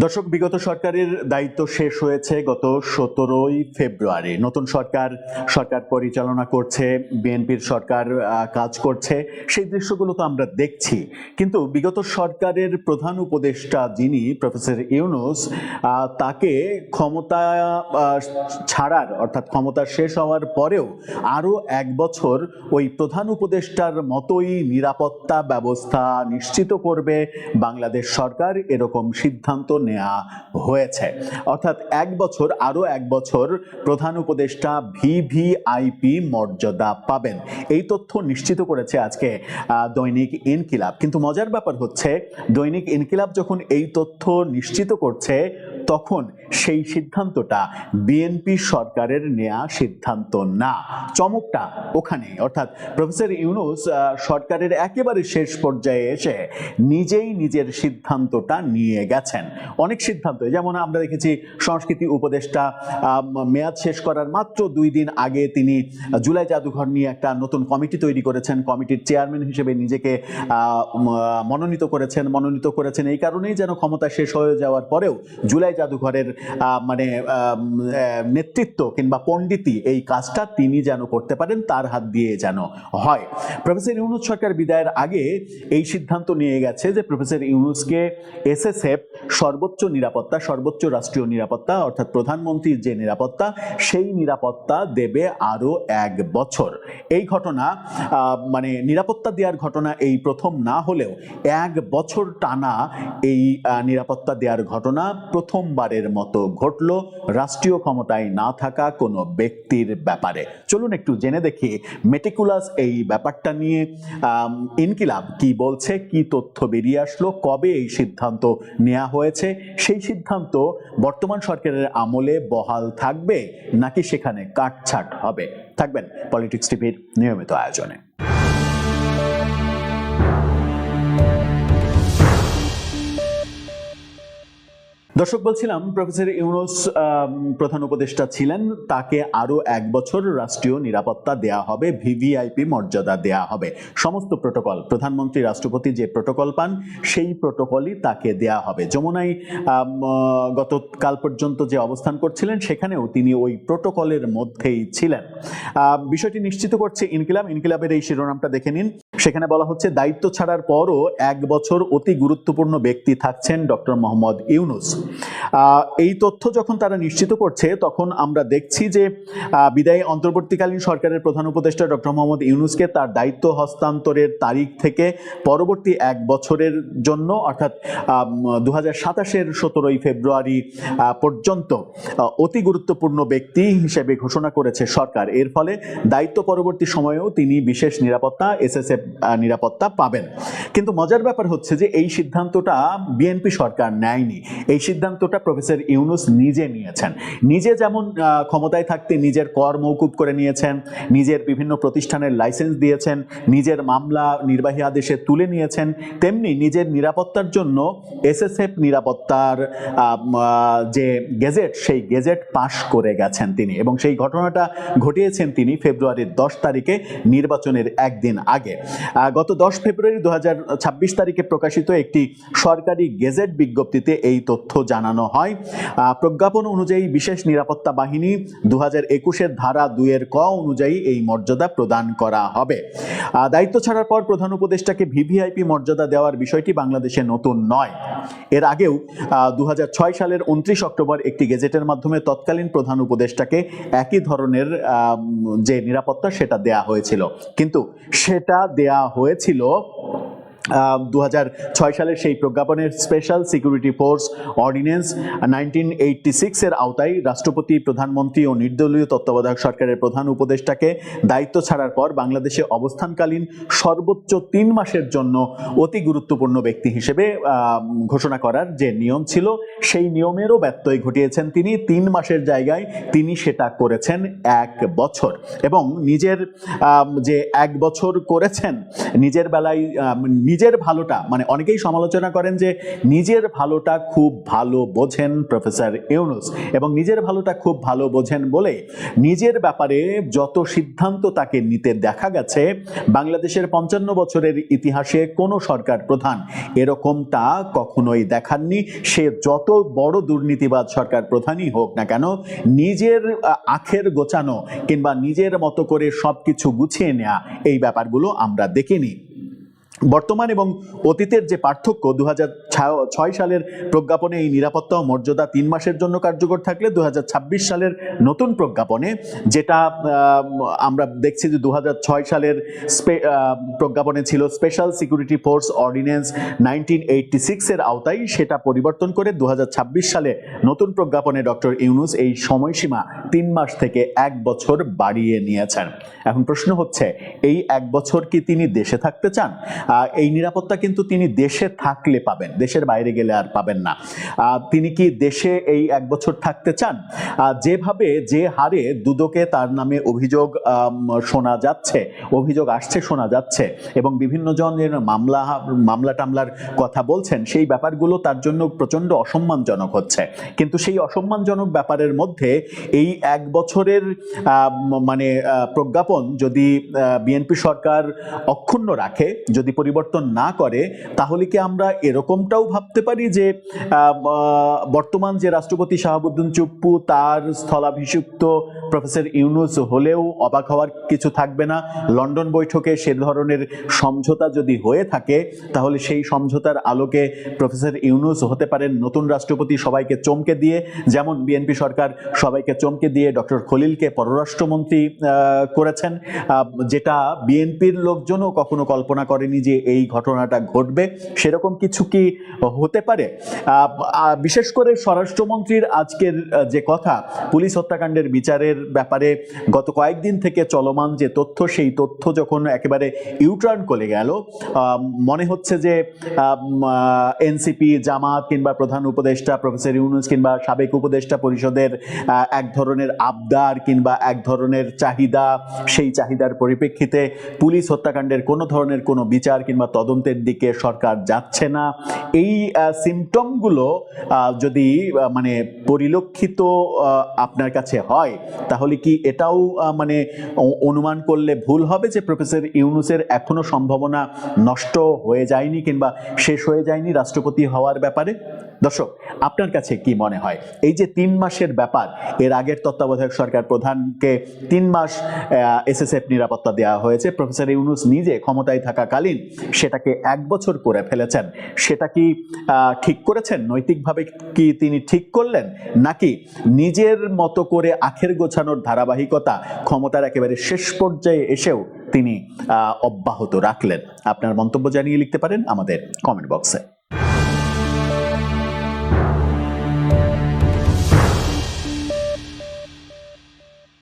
দর্শক, বিগত সরকারের দায়িত্ব শেষ হয়েছে গত 17ই ফেব্রুয়ারি। নতুন সরকার পরিচালনা করছে, বিএনপির সরকার কাজ করছে, সেই দৃশ্যগুলো তো আমরা দেখছি। কিন্তু বিগত সরকারের প্রধান উপদেষ্টা যিনি প্রফেসর ইউনূস, তাকে ক্ষমতা ছাড়ার অর্থাৎ ক্ষমতা শেষ হওয়ার পরেও আরও 1 বছর ওই প্রধান উপদেষ্টার মতোই নিরাপত্তা ব্যবস্থা নিশ্চিত করবে বাংলাদেশ সরকার, এরকম সিদ্ধান্ত নেওয়া হয়েছে। অর্থাৎ আরো এক বছর প্রধান উপদেষ্টা ভিভিআইপি মর্যাদা পাবেন, এই তথ্য নিশ্চিত করেছে আজকে দৈনিক ইনকিলাব। কিন্তু মজার ব্যাপার হচ্ছে, দৈনিক ইনকিলাব যখন এই তথ্য নিশ্চিত করছে, তখন সেই সিদ্ধান্তটা বিএনপি সরকারের নেয়া সিদ্ধান্ত না। চমকটা ওখানে, অর্থাৎ প্রফেসর ইউনূস সরকারের একেবারে শেষ পর্যায়ে এসে নিজেই নিজের সিদ্ধান্তটা নিয়ে গেছেন। অনেক সিদ্ধান্ত, যেমন আমরা দেখেছি সংস্কৃতি উপদেষ্টা মেয়াদ শেষ করার মাত্র 2 দিন আগে তিনি জুলাই জাদুঘর নিয়ে একটা নতুন কমিটি তৈরি করেছেন, কমিটির চেয়ারম্যান হিসেবে নিজেকে মনোনীত করেছেন এই কারণেই যেন ক্ষমতা শেষ হয়ে যাওয়ার পরেও জুলাই জাদুঘরের নেতৃত্ব কিংবা পণ্ডিতি, এই কাজটা তিনি যেন করতে পারেন, তার হাত দিয়ে যেন হয়। প্রফেসর ইউনূস সরকার বিদায়ের আগে এই সিদ্ধান্ত নিয়ে গেছে যে প্রফেসর ইউনূসকে এসএসএফ সর্বোচ্চ রাষ্ট্রীয় নিরাপত্তা, অর্থাৎ প্রধানমন্ত্রীর যে নিরাপত্তা, সেই নিরাপত্তা দেবে আরো 1 বছর। এই ঘটনা নিরাপত্তা দেওয়ার ঘটনা এই প্রথম না হলেও 1 বছর টানা এই নিরাপত্তা দেওয়ার ঘটনা প্রথমবারের মতো ঘটল রাষ্ট্রীয় ক্ষমতায় না থাকা কোনো ব্যক্তির ব্যাপারে। চলুন একটু জেনে দেখি মেটিকুলাস এই ব্যাপারটা নিয়ে ইনকিলাব কি বলছে, কি তথ্য বেরিয়ে আসলো, কবে এই সিদ্ধান্ত নেওয়া হয়েছে, সেই সিদ্ধান্ত বর্তমান সরকারের আমলে বহাল থাকবে নাকি সেখানে কাটছাট হবে। থাকবেন পলিটিক্স টিভির নিয়মিত আয়োজনে। দর্শক, বলছিলাম প্রফেসর ইউনূস প্রধান উপদেষ্টা ছিলেন, তাকে আরো 1 বছর রাষ্ট্রীয় নিরাপত্তা দেয়া হবে, ভিভিআইপি মর্যাদা দেয়া হবে। সমস্ত প্রোটোকল, প্রধানমন্ত্রী রাষ্ট্রপতি যে প্রোটোকল পান, সেই প্রোটোকলই তাকে দেয়া হবে। যমুনায় গতকাল পর্যন্ত যে অবস্থান করছিলেন, সেখানেও তিনি ওই প্রোটোকলের মধ্যেই ছিলেন। বিষয়টি নিশ্চিত করছে ইনকিলাবের এই শিরোনামটা দেখে নিন। সেখানে বলা হচ্ছে, দায়িত্ব ছাড়ার পরও 1 বছর অতি গুরুত্বপূর্ণ ব্যক্তি থাকছেন ডক্টর মোহাম্মদ ইউনূস। এই তথ্য যখন তারা নিশ্চিত করছে, তখন আমরা দেখছি যে বিদায়ী অন্তর্বর্তীকালীন সরকারের প্রধান উপদেষ্টা ডক্টর মোহাম্মদ ইউনূসকে তার দায়িত্ব হস্তান্তরের তারিখ থেকে পরবর্তী 1 বছরের জন্য, অর্থাৎ 2027-এর 17ই ফেব্রুয়ারি পর্যন্ত অতি গুরুত্বপূর্ণ ব্যক্তি হিসেবে ঘোষণা করেছে সরকার। এর ফলে দায়িত্ব পরবর্তী সময়েও তিনি বিশেষ নিরাপত্তা, এসএসএফ নিরাপত্তা পাবেন। কিন্তু মজার ব্যাপার হচ্ছে যে এই সিদ্ধান্তটা বিএনপি সরকার নেয়নি। এই সিদ্ধান্তটা প্রফেসর ইউনূস নিজে নিয়েছেন। নিজে যেমন ক্ষমতায় থাকতে নিজের কর মওকুফ করে নিয়েছেন, নিজের বিভিন্ন প্রতিষ্ঠানের লাইসেন্স দিয়েছেন, নিজের মামলা নির্বাহী আদেশে তুলে নিয়েছেন, তেমনি নিজের নিরাপত্তার জন্য এসএসএফ নিরাপত্তার যে গেজেট, সেই গেজেট পাশ করে গেছেন তিনি, এবং সেই ঘটনাটা ঘটিয়েছেন তিনি ফেব্রুয়ারির 10 তারিখে, নির্বাচনের একদিন আগে। গত 10 ফেব্রুয়ারি 2026 তারিখে প্রকাশিত একটি সরকারি গেজেট বিজ্ঞপ্তিতে এই তথ্য জানানো হয়। প্রজ্ঞাপন অনুযায়ী বিশেষ নিরাপত্তা বাহিনী 2021-এর ধারা 2-এর ক অনুযায়ী এই মর্যাদা প্রদান করা হবে। দায়িত্ব ছাড়ার পর প্রধান উপদেষ্টাকে ভিভিআইপি মর্যাদা দেওয়ার বিষয়টি বাংলাদেশে নতুন নয়। এর আগেও 2006 সালের 29 অক্টোবর একটি গেজেটের মাধ্যমে তৎকালীন প্রধান উপদেষ্টাকে একই ধরনের যে নিরাপত্তা, সেটা দেয়া হয়েছিল। কিন্তু সেটা দেয়া হয়েছিল 2006 সালের সেই প্রজ্ঞাপনের স্পেশাল সিকিউরিটি ফোর্স অর্ডিন্যান্স 1986-এর আওতায় রাষ্ট্রপতি, প্রধানমন্ত্রী ও নির্দলীয় তত্ত্বাবধায়ক সরকারের প্রধান উপদেষ্টাকে দায়িত্ব ছাড়ার পর বাংলাদেশে অবস্থানকালীন সর্বোচ্চ 3 মাসের জন্য অতি গুরুত্বপূর্ণ ব্যক্তি হিসেবে ঘোষণা করার যে নিয়ম ছিল, সেই নিয়মেরও ব্যত্যয় ঘটিয়েছেন তিনি। 3 মাসের জায়গায় তিনি সেটা করেছেন 1 বছর, এবং নিজের যে 1 বছর করেছেন, নিজের বেলায় নিজের ভালোটা, মানে অনেকেই সমালোচনা করেন যে নিজের ভালোটা খুব ভালো বোঝেন প্রফেসর ইউনূস, এবং নিজের ভালোটা খুব ভালো বোঝেন বলে নিজের ব্যাপারে যত সিদ্ধান্ত তাকে নিতে দেখা গেছে, বাংলাদেশের 55 বছরের ইতিহাসে কোনো সরকার প্রধান এরকমটা কখনোই দেখাননি। সে যত বড় দুর্নীতিবাজ সরকার প্রধানই হোক না কেন, নিজের আখের গোছানো কিংবা নিজের মতো করে সবকিছু গুছিয়ে নেওয়া, এই ব্যাপারগুলো আমরা দেখিনি। বর্তমান এবং অতীতের যে পার্থক্য, 2006 সালের প্রজ্ঞাপনে এই নিরাপত্তা ও মর্যাদা 3 মাসের জন্য কার্যকর থাকলে 2026 সালের নতুন প্রজ্ঞাপনে, যেটা আমরা দেখছি যে 2006 সালের প্রজ্ঞাপনে ছিল স্পেশাল সিকিউরিটি ফোর্স অর্ডিন্যান্স 1986 এর আওতায়, সেটা পরিবর্তন করে 2026 সালে নতুন প্রজ্ঞাপনে ডক্টর ইউনূস এই সময়সীমা 3 মাস থেকে 1 বছর বাড়িয়ে নিয়েছেন। এখন প্রশ্ন হচ্ছে, এই 1 বছর কি তিনি দেশে থাকতে চান? এই নিরাপত্তা কিন্তু তিনি দেশে থাকলে পাবেন, দেশের বাইরে গেলে আর পাবেন না। তিনি কি দেশে এই 1 বছর থাকতে চান? যেভাবে যে হারে দুদকে তার নামে অভিযোগ শোনা যাচ্ছে, অভিযোগ আসছে শোনা যাচ্ছে, এবং বিভিন্ন জনের মামলা টামলার কথা বলছেন, সেই ব্যাপারগুলো তার জন্য প্রচন্ড অসম্মানজনক হচ্ছে। কিন্তু সেই অসম্মানজনক ব্যাপারের মধ্যে এই 1 বছরের মানে প্রজ্ঞাপন যদি বিএনপি সরকার অক্ষুণ্ণ রাখে, যদি পরিবর্তন না করে, তাহলে কি আমরা এরকমটাও ভাবতে পারি যে বর্তমান যে রাষ্ট্রপতি শাহাবুদ্দিন চুপ্পু, তার স্থলাভিষিক্ত প্রফেসর ইউনূস হলেও অবাক হওয়ার কিছু থাকবে না? লন্ডন বৈঠকে সে ধরনের সমঝোতা যদি হয়ে থাকে, তাহলে সেই সমঝোতার আলোকে প্রফেসর ইউনূস হতে পারেন নতুন রাষ্ট্রপতি, সবাইকে চমকে দিয়ে, যেমন বিএনপি সরকার সবাইকে চমকে দিয়ে ডক্টর খলিলকে পররাষ্ট্রমন্ত্রী করেছেন, যেটা বিএনপির লোকজনও কখনো কল্পনা করেনি যে এই ঘটনাটা ঘটবে। সেরকম কিছু কি হতে পারে? বিশেষ করে স্বরাষ্ট্রমন্ত্রীর আজকের যে কথা, পুলিশ হত্যাকাণ্ডের বিচারের ব্যাপারে গত কয়েকদিন থেকে চলমান যে তথ্য, সেই তথ্য যখন একেবারে ইউটার্ন করে গেল, মনে হচ্ছে যে এনসিপি, জামাত কিংবা প্রধান উপদেষ্টা প্রফেসর ইউনূস কিংবা সাবেক উপদেষ্টা পরিষদের এক ধরনের আবদার কিংবা এক ধরনের চাহিদা, সেই চাহিদার পরিপ্রেক্ষিতে পুলিশ হত্যাকাণ্ডের কোনো ধরনের কোনো বিচার কিংবা তদন্তের দিকে সরকার যাচ্ছে না। এই সিমটমগুলো যদি মানে পরিলক্ষিত আপনার কাছে হয়, তাহলে কি এটাও মানে অনুমান করলে ভুল হবে যে প্রফেসর ইউনূসের এখনো সম্ভাবনা নষ্ট হয়ে যায়নি কিংবা শেষ হয়ে যায়নি রাষ্ট্রপতি হওয়ার ব্যাপারে? দর্শক, আপনার কাছে কি মনে হয়? এই যে 3 মাসের ব্যাপার, এর আগের তত্ত্বাবধায়ক সরকার প্রধানকে 3 মাস এসএসএফ নিরাপত্তা দেওয়া হয়েছে, প্রফেসর ইউনূস নিজে ক্ষমতায় থাকাকালীন সেটাকে 1 বছর করে ফেলেছেন। সেটা কি ঠিক করেছেন? নৈতিকভাবে কি তিনি ঠিক করলেন, নাকি নিজের মতো করে আখের গোছানোর ধারাবাহিকতা ক্ষমতার একেবারে শেষ পর্যায়ে এসেও তিনি অব্যাহত রাখলেন? আপনার মন্তব্য জানিয়ে লিখতে পারেন আমাদের কমেন্ট বক্সে।